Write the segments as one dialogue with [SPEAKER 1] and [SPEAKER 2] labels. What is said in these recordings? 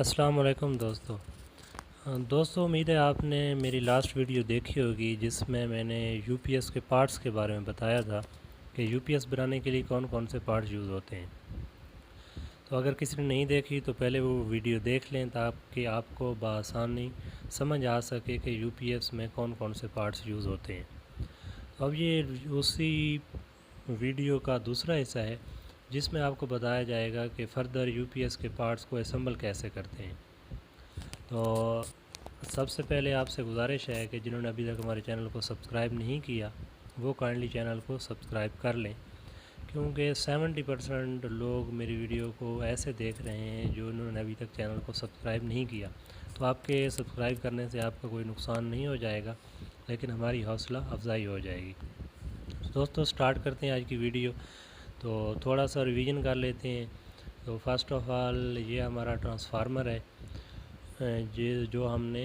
[SPEAKER 1] अस्सलाम वालेकुम दोस्तों। दोस्तों, उम्मीद है आपने मेरी लास्ट वीडियो देखी होगी जिसमें मैंने यूपीएस के पार्ट्स के बारे में बताया था कि यूपीएस बनाने के लिए कौन कौन से पार्ट्स यूज़ होते हैं। तो अगर किसी ने नहीं देखी तो पहले वो वीडियो देख लें ताकि आपको बआसानी समझ आ सके कि यूपीएस में कौन कौन से पार्ट्स यूज़ होते हैं। तो अब ये उसी वीडियो का दूसरा हिस्सा है जिसमें आपको बताया जाएगा कि फ़र्दर यूपीएस के पार्ट्स को असेंबल कैसे करते हैं। तो सबसे पहले आपसे गुजारिश है कि जिन्होंने अभी तक हमारे चैनल को सब्सक्राइब नहीं किया वो काइंडली चैनल को सब्सक्राइब कर लें, क्योंकि 70% लोग मेरी वीडियो को ऐसे देख रहे हैं जो उन्होंने अभी तक चैनल को सब्सक्राइब नहीं किया। तो आपके सब्सक्राइब करने से आपका कोई नुकसान नहीं हो जाएगा, लेकिन हमारी हौसला अफजाई हो जाएगी। दोस्तों, स्टार्ट करते हैं आज की वीडियो। तो थोड़ा सा रिवीजन कर लेते हैं। तो फर्स्ट ऑफ़ ऑल ये हमारा ट्रांसफार्मर है ये जो हमने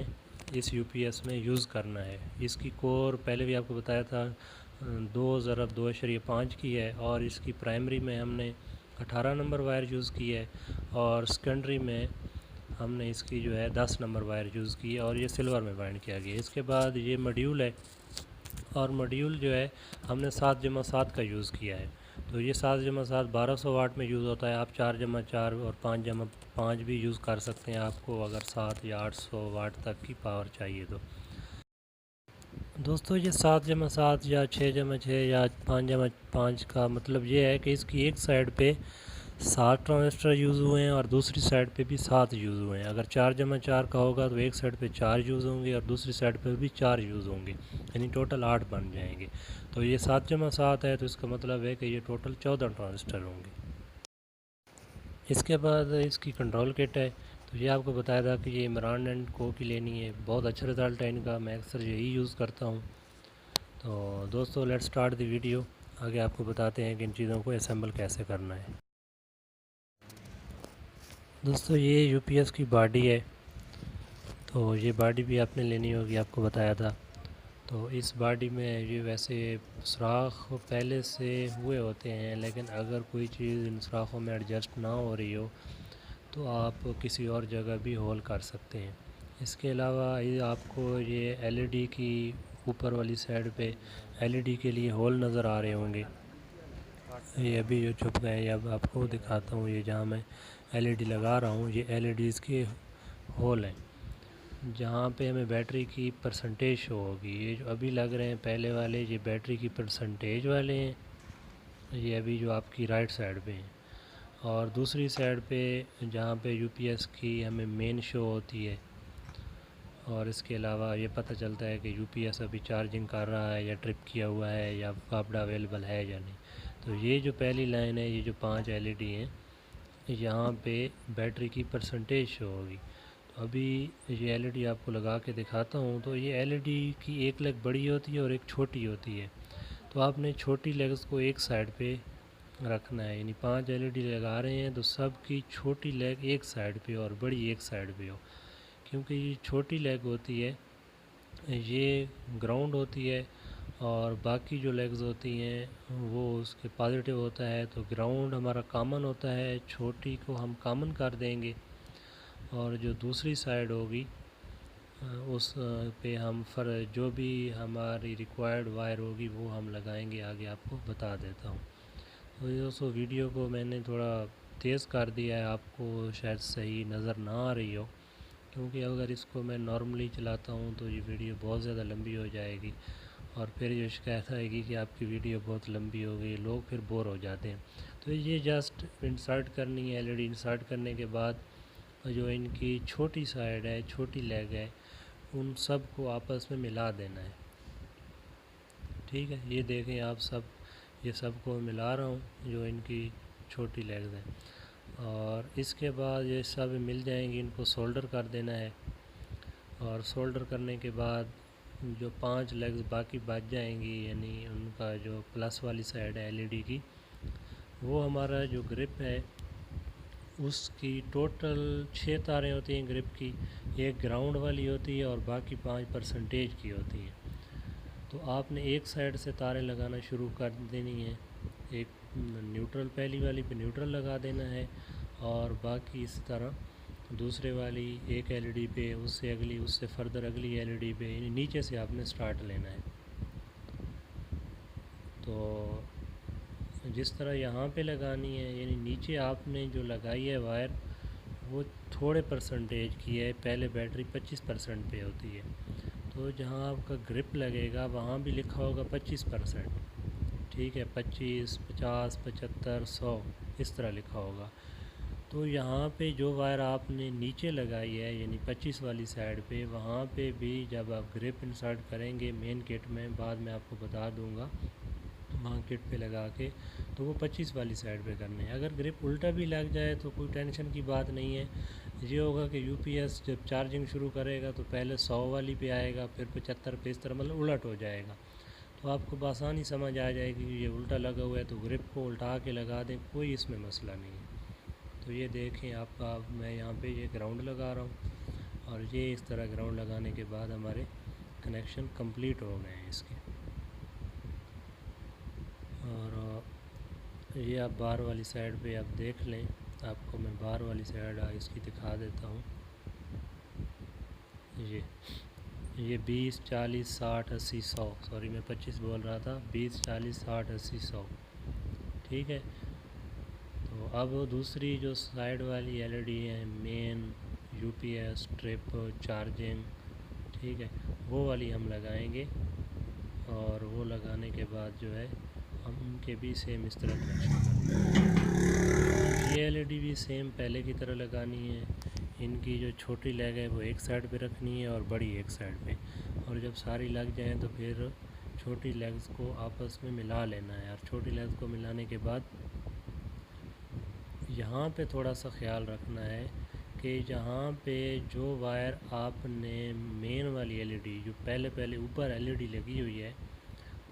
[SPEAKER 1] इस यूपीएस में यूज़ करना है। इसकी कोर पहले भी आपको बताया था 2 ज़रब 2.5 की है, और इसकी प्राइमरी में हमने 18 नंबर वायर यूज़ की है और सेकेंडरी में हमने इसकी जो है 10 नंबर वायर यूज़ की है और ये सिल्वर में बाइंड किया गया है। इसके बाद ये मॉड्यूल है और मॉड्यूल जो है हमने 7/7 का यूज़ किया है। तो ये 7/7 1200 वाट में यूज़ होता है। आप 4/4 और 5/5 भी यूज़ कर सकते हैं, आपको अगर 7 या 800 वाट तक की पावर चाहिए तो। दोस्तों, ये 7/7 या 6/6 या 5/5 का मतलब ये है कि इसकी एक साइड पे 7 ट्रांजिस्टर यूज़ हुए हैं और दूसरी साइड पे भी 7 यूज़ हुए हैं। अगर 4/4 का होगा तो एक साइड पे 4 यूज़ होंगे और दूसरी साइड पे भी 4 यूज़ होंगे, यानी टोटल 8 बन जाएंगे। तो ये 7/7 है तो इसका मतलब है कि ये टोटल 14 ट्रांजिस्टर होंगे। इसके बाद इसकी कंट्रोल किट है। तो ये आपको बताया था कि ये इमरान एंड को की लेनी है, बहुत अच्छा रिज़ल्ट है इनका, मैं अक्सर यही यूज़ करता हूँ। तो दोस्तों, लेट्स स्टार्ट द वीडियो। आगे आपको बताते हैं कि इन चीज़ों को असेंबल कैसे करना है। दोस्तों, ये यूपीएस की बॉडी है। तो ये बॉडी भी आपने लेनी होगी, आपको बताया था। तो इस बॉडी में ये वैसे सुराख पहले से हुए होते हैं, लेकिन अगर कोई चीज़ इन सुराखों में एडजस्ट ना हो रही हो तो आप किसी और जगह भी होल कर सकते हैं। इसके अलावा ये आपको ये एलईडी की ऊपर वाली साइड पे एलईडी के लिए होल नज़र आ रहे होंगे। ये अभी जो छुप गए हैं, अब आपको दिखाता हूँ। ये जहाँ मैं एलईडी लगा रहा हूँ ये एलईडीज़ के होल हैं जहाँ पे हमें बैटरी की परसेंटेज शो होगी। ये जो अभी लग रहे हैं पहले वाले, ये बैटरी की परसेंटेज वाले हैं। ये अभी जो आपकी राइट साइड पे हैं, और दूसरी साइड पे जहाँ पे यूपीएस की हमें मेन शो होती है, और इसके अलावा ये पता चलता है कि यूपीएस अभी चार्जिंग कर रहा है या ट्रिप किया हुआ है या कापड़ा अवेलेबल है या नहीं। तो ये जो पहली लाइन है, ये जो 5 एलईडी हैं, यहाँ पे बैटरी की परसेंटेज शो होगी। तो अभी ये एलईडी आपको लगा के दिखाता हूँ। तो ये एलईडी की एक लेग बड़ी होती है और एक छोटी होती है। तो आपने छोटी लेग्स को एक साइड पे रखना है, यानी 5 एलईडी लगा रहे हैं तो सब की छोटी लेग एक साइड पे और बड़ी एक साइड पे हो। क्योंकि ये छोटी लेग होती है ये ग्राउंड होती है और बाकी जो लेग्स होती हैं वो उसके पॉजिटिव होता है। तो ग्राउंड हमारा कॉमन होता है, छोटी को हम कॉमन कर देंगे और जो दूसरी साइड होगी उस पे हम जो भी हमारी रिक्वायर्ड वायर होगी वो हम लगाएंगे। आगे आपको बता देता हूँ। तो दोस्तों, वीडियो को मैंने थोड़ा तेज़ कर दिया है, आपको शायद सही नज़र ना आ रही हो, क्योंकि अगर इसको मैं नॉर्मली चलाता हूँ तो ये वीडियो बहुत ज़्यादा लंबी हो जाएगी और फिर ये शिकायत आएगी कि आपकी वीडियो बहुत लंबी हो गई, लोग फिर बोर हो जाते हैं। तो ये जस्ट इंसर्ट करनी है एलईडी। इंसर्ट करने के बाद जो इनकी छोटी साइड है, छोटी लेग है, उन सब को आपस में मिला देना है। ठीक है, ये देखें आप सब, ये सब को मिला रहा हूँ जो इनकी छोटी लेग्स हैं। और इसके बाद ये सब मिल जाएंगी, इनको सोल्डर कर देना है। और सोल्डर करने के बाद जो 5 लेग्स बाकी बच जाएंगी, यानी उनका जो प्लस वाली साइड है एलईडी की, वो हमारा जो ग्रिप है उसकी टोटल 6 तारें होती हैं ग्रिप की। एक ग्राउंड वाली होती है और बाकी 5 परसेंटेज की होती हैं। तो आपने एक साइड से तारें लगाना शुरू कर देनी है। एक न्यूट्रल, पहली वाली पे न्यूट्रल लगा देना है और बाकी इस तरह दूसरे वाली एक एलईडी पे, उससे अगली, उससे फर्दर अगली एलईडी पे, यानी नीचे से आपने स्टार्ट लेना है। तो जिस तरह यहाँ पे लगानी है, यानी नीचे आपने जो लगाई है वायर वो थोड़े परसेंटेज की है, पहले बैटरी 25% पे होती है। तो जहाँ आपका ग्रिप लगेगा वहाँ भी लिखा होगा 25%, ठीक है, 25, 50, 75, 100 इस तरह लिखा होगा। तो यहाँ पे जो वायर आपने नीचे लगाई है यानी 25 वाली साइड पे, वहाँ पे भी जब आप ग्रिप इंसर्ट करेंगे मेन किट में, बाद में आपको बता दूँगा वहाँ किट पे लगा के, तो वो 25 वाली साइड पे करने हैं। अगर ग्रिप उल्टा भी लग जाए तो कोई टेंशन की बात नहीं है। ये होगा कि यूपीएस जब चार्जिंग शुरू करेगा तो पहले 100 वाली पे आएगा, फिर 75 पे, इस तरह मतलब उलट हो जाएगा। तो आपको बआसानी समझ आ जाएगी कि ये उल्टा लगा हुआ है, तो ग्रिप को उल्टा के लगा दें, कोई इसमें मसला नहीं है। तो ये देखें आपका, मैं यहाँ पे ये ग्राउंड लगा रहा हूँ, और ये इस तरह ग्राउंड लगाने के बाद हमारे कनेक्शन कंप्लीट हो गए हैं इसके। और ये आप बाहर वाली साइड पे आप देख लें, आपको मैं बाहर वाली साइड इसकी दिखा देता हूँ। ये 20, 40, 60, 80, 100, सॉरी मैं 25 बोल रहा था, 20, 40, 60, 80, 100, ठीक है। तो अब दूसरी जो साइड वाली एलईडी है, मेन, यूपीएस, ट्रिप, चार्जिंग, ठीक है, वो वाली हम लगाएंगे। और वो लगाने के बाद जो है हम उनके भी सेम इस तरह कनेक्शन करेंगे। ये एलईडी भी सेम पहले की तरह लगानी है। इनकी जो छोटी लेग है वो एक साइड पे रखनी है और बड़ी एक साइड पे, और जब सारी लग जाएँ तो फिर छोटी लेग्स को आपस में मिला लेना है। और छोटी लेग्स को मिलाने के बाद यहाँ पे थोड़ा सा ख्याल रखना है कि जहाँ पे जो वायर आपने मेन वाली एलईडी जो पहले ऊपर एलईडी लगी हुई है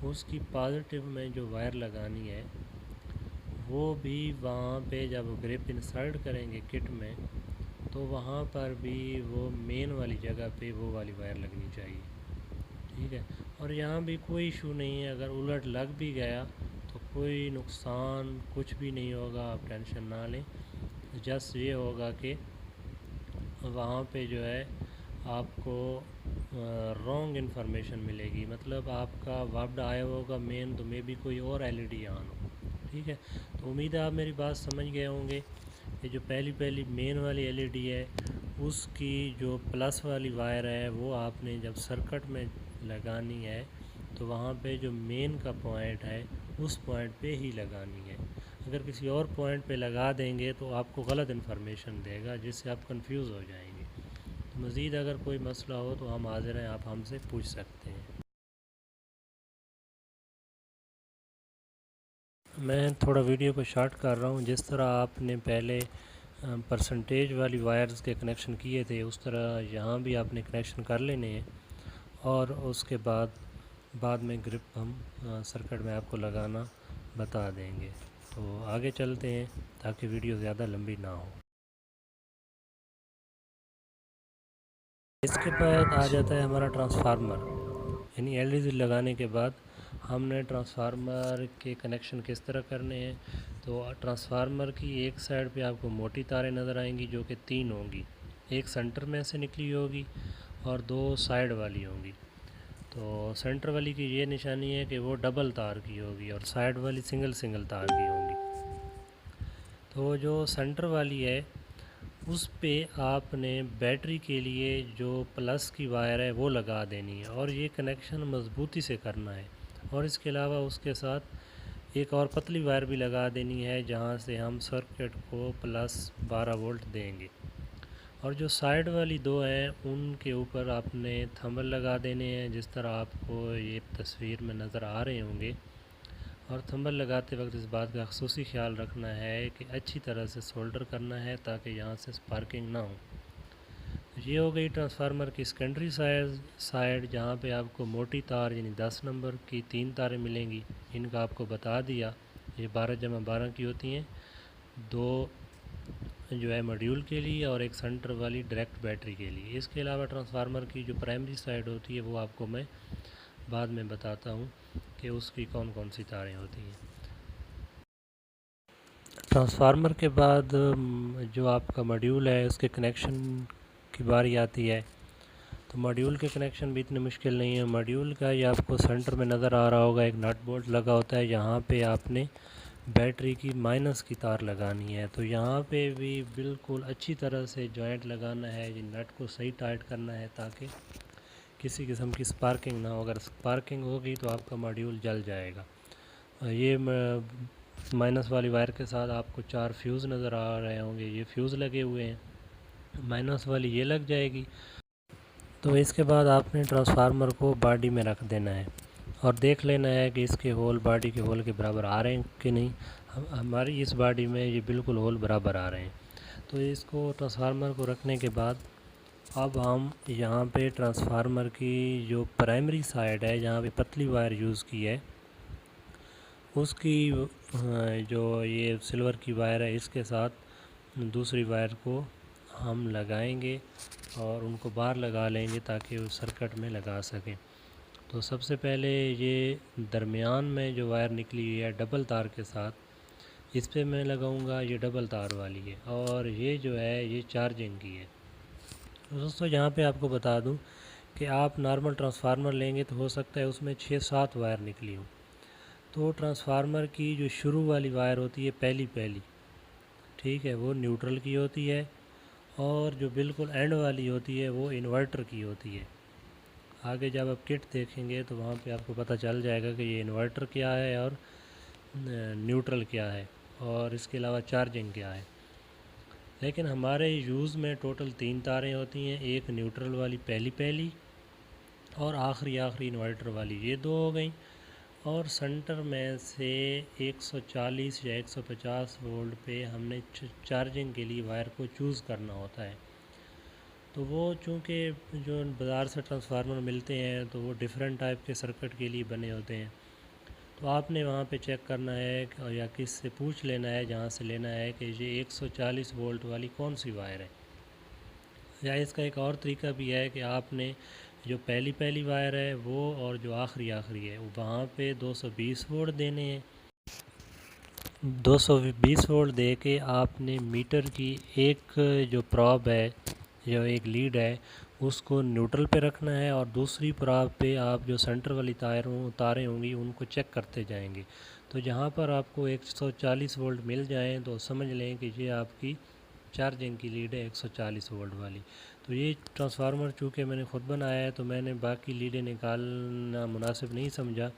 [SPEAKER 1] उसकी पॉजिटिव में जो वायर लगानी है, वो भी वहाँ पे जब ग्रिप इंसर्ट करेंगे किट में तो वहाँ पर भी वो मेन वाली जगह पे वो वाली वायर लगनी चाहिए, ठीक है। और यहाँ भी कोई इशू नहीं है, अगर उलट लग भी गया तो कोई नुकसान कुछ भी नहीं होगा, आप टेंशन ना लें। जस्ट ये होगा कि वहाँ पे जो है आपको रॉन्ग इन्फॉर्मेशन मिलेगी, मतलब आपका वापड आया होगा मेन, तो मे भी कोई और एलईडी ऑन हो, ठीक है। तो उम्मीद है आप मेरी बात समझ गए होंगे। ये जो पहली मेन वाली एलईडी है उसकी जो प्लस वाली वायर है वो आपने जब सर्किट में लगानी है तो वहाँ पे जो मेन का पॉइंट है उस पॉइंट पे ही लगानी है। अगर किसी और पॉइंट पे लगा देंगे तो आपको गलत इन्फॉर्मेशन देगा जिससे आप कंफ्यूज हो जाएंगे। तो मज़ीद अगर कोई मसला हो तो हम हाज़िर हैं, आप हमसे पूछ सकते हैं। मैं थोड़ा वीडियो को शॉर्ट कर रहा हूँ। जिस तरह आपने पहले परसेंटेज वाली वायर्स के कनेक्शन किए थे उस तरह यहाँ भी आपने कनेक्शन कर लेने हैं, और उसके बाद में ग्रिप हम सर्किट में आपको लगाना बता देंगे। तो आगे चलते हैं ताकि वीडियो ज़्यादा लंबी ना हो। इसके बाद आ जाता है हमारा ट्रांसफार्मर, यानी एलईडी लगाने के बाद हमने ट्रांसफार्मर के कनेक्शन किस तरह करने हैं। तो ट्रांसफार्मर की एक साइड पे आपको मोटी तारें नज़र आएंगी जो कि 3 होंगी, एक सेंटर में से निकली होगी और 2 साइड वाली होंगी। तो सेंटर वाली की ये निशानी है कि वो डबल तार की होगी और साइड वाली सिंगल तार की होंगी। तो जो सेंटर वाली है उस पे आपने बैटरी के लिए जो प्लस की वायर है वो लगा देनी है, और ये कनेक्शन मज़बूती से करना है। और इसके अलावा उसके साथ एक और पतली वायर भी लगा देनी है जहाँ से हम सर्किट को प्लस 12 वोल्ट देंगे। और जो साइड वाली दो हैं उनके ऊपर आपने थंबल लगा देने हैं जिस तरह आपको ये तस्वीर में नज़र आ रहे होंगे। और थंबल लगाते वक्त इस बात का ख़ुसूसी ख्याल रखना है कि अच्छी तरह से सोल्डर करना है ताकि यहाँ से स्पार्किंग ना हो। ये हो गई ट्रांसफार्मर की सेकेंडरी साइड जहाँ पे आपको मोटी तार यानी 10 नंबर की 3 तारें मिलेंगी। इनका आपको बता दिया, ये 12/12 की होती हैं, 2 जो है मॉड्यूल के लिए और एक सेंटर वाली डायरेक्ट बैटरी के लिए। इसके अलावा ट्रांसफार्मर की जो प्राइमरी साइड होती है वो आपको मैं बाद में बताता हूँ कि उसकी कौन कौन सी तारें होती हैं। ट्रांसफार्मर के बाद जो आपका मॉड्यूल है उसके कनेक्शन की बारी आती है। तो मॉड्यूल के कनेक्शन भी इतने मुश्किल नहीं है। मॉड्यूल का ये आपको सेंटर में नज़र आ रहा होगा, एक नट बोल्ट लगा होता है। यहाँ पे आपने बैटरी की माइनस की तार लगानी है। तो यहाँ पे भी बिल्कुल अच्छी तरह से जॉइंट लगाना है, ये नट को सही टाइट करना है ताकि किसी किस्म की स्पार्किंग ना हो। अगर स्पार्किंग होगी तो आपका मॉड्यूल जल जाएगा। ये माइनस वाली वायर के साथ आपको 4 फ्यूज़ नज़र आ रहे होंगे, ये फ्यूज़ लगे हुए हैं। माइनस वाली ये लग जाएगी। तो इसके बाद आपने ट्रांसफार्मर को बॉडी में रख देना है और देख लेना है कि इसके होल बॉडी के होल के बराबर आ रहे हैं कि नहीं। हमारी इस बॉडी में ये बिल्कुल होल बराबर आ रहे हैं। तो इसको ट्रांसफार्मर को रखने के बाद अब हम यहाँ पे ट्रांसफार्मर की जो प्राइमरी साइड है, जहाँ पे पतली वायर यूज़ की है, उसकी जो ये सिल्वर की वायर है इसके साथ दूसरी वायर को हम लगाएंगे और उनको बाहर लगा लेंगे ताकि उस सर्किट में लगा सकें। तो सबसे पहले ये दरमियान में जो वायर निकली हुई है डबल तार के साथ, इस पे मैं लगाऊंगा। ये डबल तार वाली है और ये जो है ये चार्जिंग की है। तो दोस्तों यहाँ पे आपको बता दूं कि आप नॉर्मल ट्रांसफार्मर लेंगे तो हो सकता है उसमें 6-7 वायर निकली हो। तो ट्रांसफार्मर की जो शुरू वाली वायर होती है पहली ठीक है, वो न्यूट्रल की होती है और जो बिल्कुल एंड वाली होती है वो इन्वर्टर की होती है। आगे जब आप किट देखेंगे तो वहाँ पे आपको पता चल जाएगा कि ये इन्वर्टर क्या है और न्यूट्रल क्या है और इसके अलावा चार्जिंग क्या है। लेकिन हमारे यूज़ में टोटल 3 तारें होती हैं, एक न्यूट्रल वाली पहली और आखिरी इन्वर्टर वाली, ये 2 हो गई। और सेंटर में से 140 या 150 वोल्ट पे हमने चार्जिंग के लिए वायर को चूज़ करना होता है। तो वो चूँकि जो बाज़ार से ट्रांसफार्मर मिलते हैं तो वो डिफरेंट टाइप के सर्किट के लिए बने होते हैं। तो आपने वहाँ पे चेक करना है या किस से पूछ लेना है जहाँ से लेना है कि ये 140 वोल्ट वाली कौन सी वायर है। या इसका एक और तरीका भी है कि आपने जो पहली वायर है वो और जो आखिरी है वहाँ पे 220 वोल्ट देने हैं। 220 वोल्ट दे के आपने मीटर की एक जो प्रॉब है, जो एक लीड है, उसको न्यूट्रल पे रखना है और दूसरी प्रॉब पे आप जो सेंटर वाली तारें होंगी उनको चेक करते जाएंगे। तो जहाँ पर आपको 140 वोल्ट मिल जाएँ तो समझ लें कि ये आपकी चार्जिंग की लीड है 140 वोल्ट वाली। तो ये ट्रांसफार्मर चूँकि मैंने ख़ुद बनाया है तो मैंने बाकी लीडें निकालना मुनासिब नहीं समझा।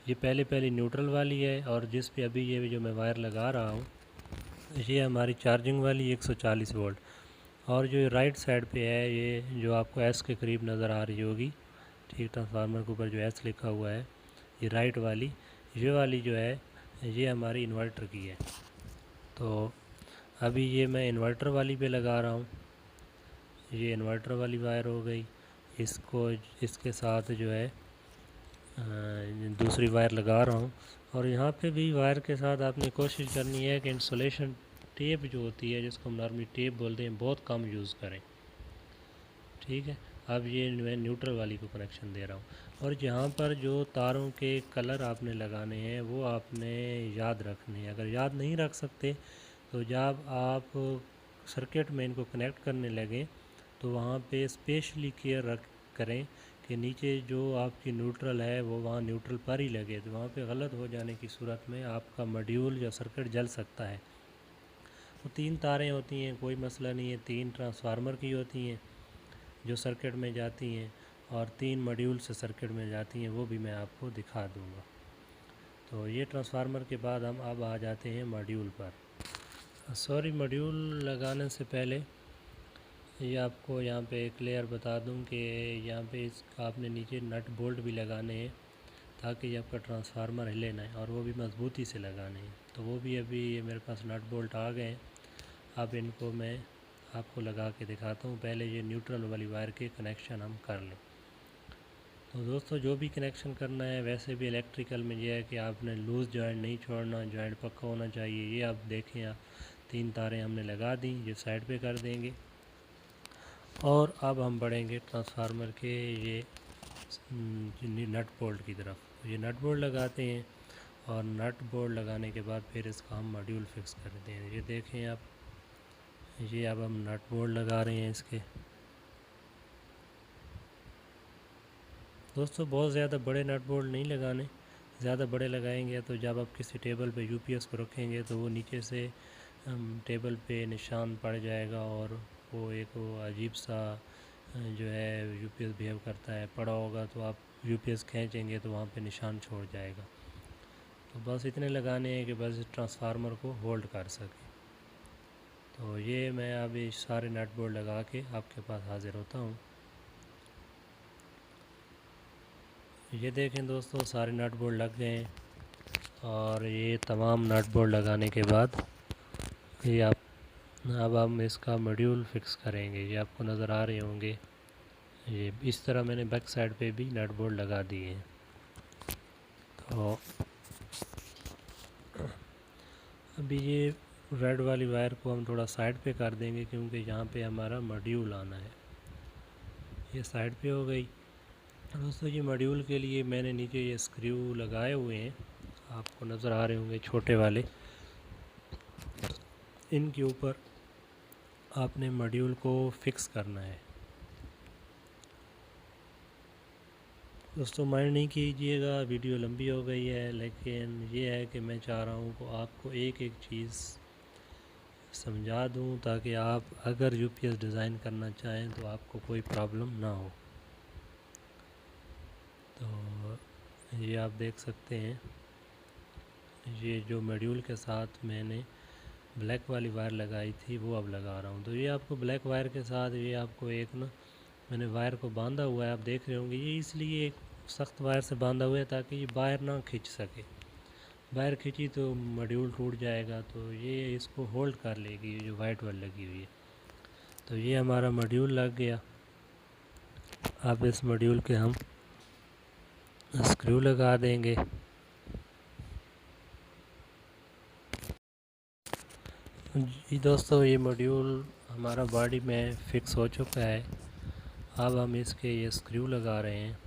[SPEAKER 1] ये पहले न्यूट्रल वाली है और जिस पे अभी ये जो मैं वायर लगा रहा हूँ ये हमारी चार्जिंग वाली 140 वोल्ट। और जो राइट साइड पे है ये जो आपको एस के करीब नज़र आ रही होगी, ठीक, ट्रांसफार्मर के ऊपर जो एस लिखा हुआ है, ये राइट वाली, ये वाली जो है ये हमारी इन्वर्टर की है। तो अभी ये मैं इन्वर्टर वाली पे लगा रहा हूँ। ये इन्वर्टर वाली वायर हो गई। इसको इसके साथ जो है दूसरी वायर लगा रहा हूँ। और यहाँ पे भी वायर के साथ आपने कोशिश करनी है कि इंसुलेशन टेप जो होती है, जिसको हम नॉर्मली टेप बोलते हैं, बहुत कम यूज़ करें। ठीक है, अब ये मैं न्यूट्रल वाली को कनेक्शन दे रहा हूँ। और यहाँ पर जो तारों के कलर आपने लगाने हैं वो आपने याद रखने हैं। अगर याद नहीं रख सकते तो जब आप सर्किट में इनको कनेक्ट करने लगें तो वहाँ पे स्पेशली केयर रख करें कि नीचे जो आपकी न्यूट्रल है वो वहाँ न्यूट्रल पर ही लगे। तो वहाँ पे गलत हो जाने की सूरत में आपका मॉड्यूल या सर्किट जल सकता है। तो 3 तारें होती हैं, कोई मसला नहीं है। 3 ट्रांसफार्मर की होती हैं जो सर्किट में जाती हैं और 3 मॉड्यूल से सर्किट में जाती हैं, वो भी मैं आपको दिखा दूँगा। तो ये ट्रांसफार्मर के बाद हम अब आ जाते हैं मॉड्यूल पर। सॉरी, मॉड्यूल लगाने से पहले ये आपको यहाँ पे क्लियर बता दूँ कि यहाँ पे इस आपने नीचे नट बोल्ट भी लगाने हैं ताकि ये आपका ट्रांसफार्मर हिले ना, और वो भी मज़बूती से लगाने हैं। तो वो भी अभी मेरे पास नट बोल्ट आ गए हैं। अब इनको मैं आपको लगा के दिखाता हूँ। पहले ये न्यूट्रल वाली वायर के कनेक्शन हम कर लें। तो दोस्तों, जो भी कनेक्शन करना है, वैसे भी इलेक्ट्रिकल में ये है कि आपने लूज़ जॉइंट नहीं छोड़ना, जॉइंट पक्का होना चाहिए। ये आप देखें, आप 3 तारें हमने लगा दी, ये साइड पे कर देंगे। और अब हम बढ़ेंगे ट्रांसफार्मर के ये नट बोल्ट की तरफ। ये नट बोल्ट लगाते हैं और नट बोल्ट लगाने के बाद फिर इसका हम मॉड्यूल फिक्स करते हैं। ये देखें आप, ये अब हम नट बोल्ट लगा रहे हैं इसके। दोस्तों बहुत ज़्यादा बड़े नट बोल्ट नहीं लगाने, ज़्यादा बड़े लगाएंगे तो जब आप किसी टेबल पे यूपीएस को रखेंगे तो वो नीचे से टेबल पे निशान पड़ जाएगा और वो एक वो अजीब सा जो है यूपीएस बिहेव करता है, पड़ा होगा तो आप यूपीएस खींचेंगे तो वहाँ पे निशान छोड़ जाएगा। तो बस इतने लगाने हैं कि बस ट्रांसफार्मर को होल्ड कर सके। तो ये मैं अभी सारे नट बोल्ट लगा के आपके पास हाज़िर होता हूँ। ये देखें दोस्तों, सारे नट बोल्ट लग गए हैं और ये तमाम नट बोल्ट लगाने के बाद ये आप अब हम इसका मॉड्यूल फिक्स करेंगे। ये आपको नज़र आ रहे होंगे, ये इस तरह मैंने बैक साइड पे भी नट बोल्ट लगा दिए हैं। तो अभी ये रेड वाली वायर को हम थोड़ा साइड पे कर देंगे क्योंकि यहाँ पे हमारा मॉड्यूल आना है। ये साइड पे हो गई। दोस्तों ये मॉड्यूल के लिए मैंने नीचे ये स्क्रू लगाए हुए हैं, आपको नज़र आ रहे होंगे छोटे वाले। इनके ऊपर आपने मॉड्यूल को फिक्स करना है। दोस्तों माइंड नहीं कीजिएगा, वीडियो लंबी हो गई है, लेकिन ये है कि मैं चाह रहा हूँ कि आपको एक एक चीज़ समझा दूँ ताकि आप अगर यूपीएस डिज़ाइन करना चाहें तो आपको कोई प्रॉब्लम ना हो। तो ये आप देख सकते हैं, ये जो मॉड्यूल के साथ मैंने ब्लैक वाली वायर लगाई थी वो अब लगा रहा हूँ। तो ये आपको ब्लैक वायर के साथ ये आपको एक ना मैंने वायर को बांधा हुआ है, आप देख रहे होंगे। ये इसलिए एक सख्त वायर से बांधा हुआ है ताकि ये वायर ना खींच सके। वायर खींची तो मॉड्यूल टूट जाएगा, तो ये इसको होल्ड कर लेगी, ये जो वाइट वायर लगी हुई है। तो ये हमारा मॉड्यूल लग गया। अब इस मॉड्यूल के हम स्क्रू लगा देंगे। जी दोस्तों, ये मॉड्यूल हमारा बॉडी में फ़िक्स हो चुका है। अब हम इसके ये स्क्रू लगा रहे हैं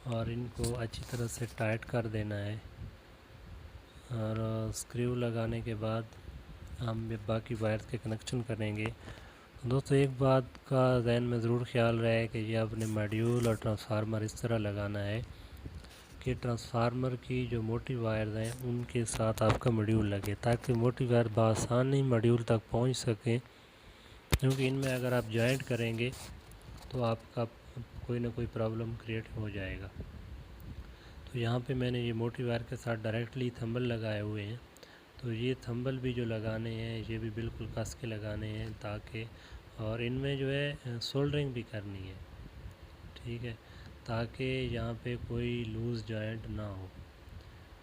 [SPEAKER 1] और इनको अच्छी तरह से टाइट कर देना है। और स्क्रू लगाने के बाद हम बाकी वायर्स के कनेक्शन करेंगे। दोस्तों एक बात का जहन में ज़रूर ख्याल रहे कि ये अपने मॉड्यूल और ट्रांसफार्मर इस तरह लगाना है कि ट्रांसफार्मर की जो मोटी वायर्स हैं उनके साथ आपका मॉड्यूल लगे, ताकि मोटी वायर बआसानी मॉड्यूल तक पहुंच सकें। क्योंकि इनमें अगर आप जॉइंट करेंगे तो आपका कोई ना कोई प्रॉब्लम क्रिएट हो जाएगा। तो यहाँ पे मैंने ये मोटी वायर के साथ डायरेक्टली थंबल लगाए हुए हैं। तो ये थंबल भी जो लगाने हैं ये भी बिल्कुल कस के लगाने हैं ताकि, और इनमें जो है सोल्डरिंग भी करनी है, ठीक है, ताकि यहाँ पे कोई लूज़ जॉइंट ना हो।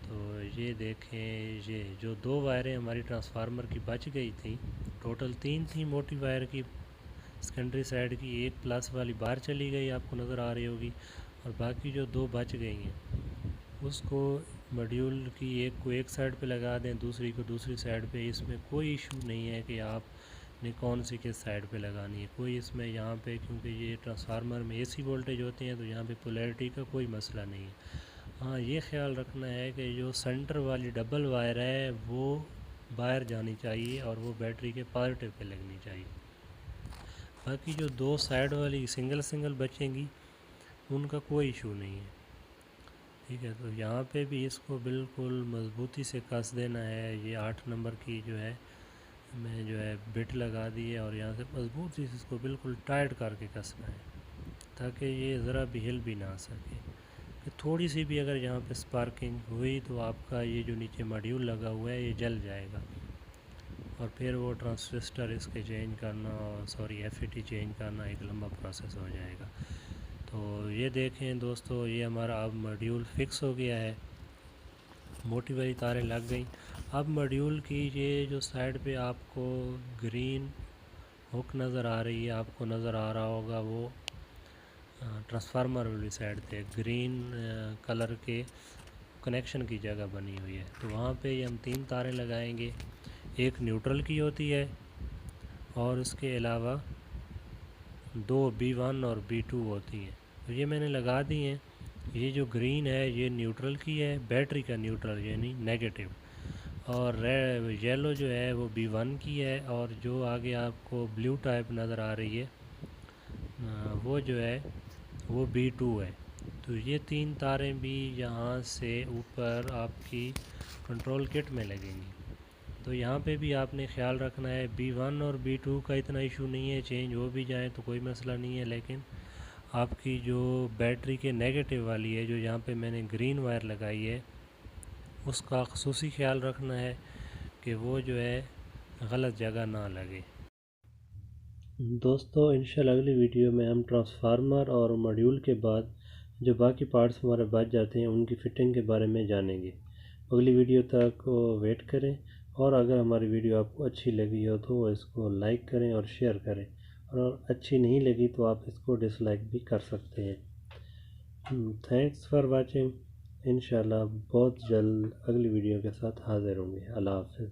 [SPEAKER 1] तो ये देखें, ये जो दो वायरें हमारी ट्रांसफार्मर की बच गई थी, टोटल 3 थी मोटी वायर की सेकेंडरी साइड की, एक प्लस वाली बाहर चली गई आपको नज़र आ रही होगी, और बाकी जो दो बच गई हैं उसको मॉड्यूल की एक को एक साइड पे लगा दें, दूसरी को दूसरी साइड पे। इसमें कोई इशू नहीं है कि आपने कौन सी किस साइड पे लगानी है, कोई इसमें यहाँ पे, क्योंकि ये ट्रांसफार्मर में एसी वोल्टेज होते हैं तो यहाँ पे पोलैरिटी का कोई मसला नहीं है। हाँ ये ख्याल रखना है कि जो सेंटर वाली डबल वायर है वो बाहर जानी चाहिए और वो बैटरी के पॉजिटिव पे लगनी चाहिए। बाकी जो दो साइड वाली सिंगल सिंगल बचेंगी उनका कोई इशू नहीं है, ठीक है। तो यहाँ पे भी इसको बिल्कुल मज़बूती से कस देना है। ये 8 नंबर की जो है मैं जो है बिट लगा दी है और यहाँ से मज़बूती से इसको बिल्कुल टाइट करके कसना है ताकि ये ज़रा भी हिल भी ना सके। कि थोड़ी सी भी अगर यहाँ पे स्पार्किंग हुई तो आपका ये जो नीचे मॉड्यूल लगा हुआ है ये जल जाएगा, और फिर वो ट्रांजिस्टर इसके चेंज करना, और सॉरी एफईटी चेंज करना एक लंबा प्रोसेस हो जाएगा। तो ये देखें दोस्तों, ये हमारा अब मॉड्यूल फिक्स हो गया है, मोटी वाली तारें लग गई। अब मॉड्यूल की ये जो साइड पे आपको ग्रीन हुक नज़र आ रही है, आपको नज़र आ रहा होगा वो ट्रांसफार्मर वाली साइड पे ग्रीन कलर के कनेक्शन की जगह बनी हुई है। तो वहाँ पे हम 3 तारें लगाएंगे, एक न्यूट्रल की होती है और उसके अलावा 2 B1 और B2 होती हैं। तो ये मैंने लगा दी हैं। ये जो ग्रीन है ये न्यूट्रल की है, बैटरी का न्यूट्रल यानी नेगेटिव। और येलो जो है वो B1 की है, और जो आगे आपको ब्लू टाइप नज़र आ रही है वो जो है वो B2 है। तो ये 3 तारें भी यहाँ से ऊपर आपकी कंट्रोल किट में लगेंगी। तो यहाँ पे भी आपने ख्याल रखना है, B1 और B2 का इतना इशू नहीं है, चेंज हो भी जाए तो कोई मसला नहीं है, लेकिन आपकी जो बैटरी के नेगेटिव वाली है, जो यहाँ पे मैंने ग्रीन वायर लगाई है, उसका ख़ुसूसी ख्याल रखना है कि वो जो है गलत जगह ना लगे। दोस्तों इंशाल्लाह अगली वीडियो में हम ट्रांसफार्मर और मॉड्यूल के बाद जो बाकी पार्ट्स हमारे बच जाते हैं उनकी फ़िटिंग के बारे में जानेंगे। अगली वीडियो तक वेट करें, और अगर हमारी वीडियो आपको अच्छी लगी हो तो इसको लाइक करें और शेयर करें, और अच्छी नहीं लगी तो आप इसको डिसलाइक भी कर सकते हैं। Thanks for watching. इंशाल्लाह बहुत जल्द अगली वीडियो के साथ हाज़िर होंगे। अल्लाह हाफ़िज़।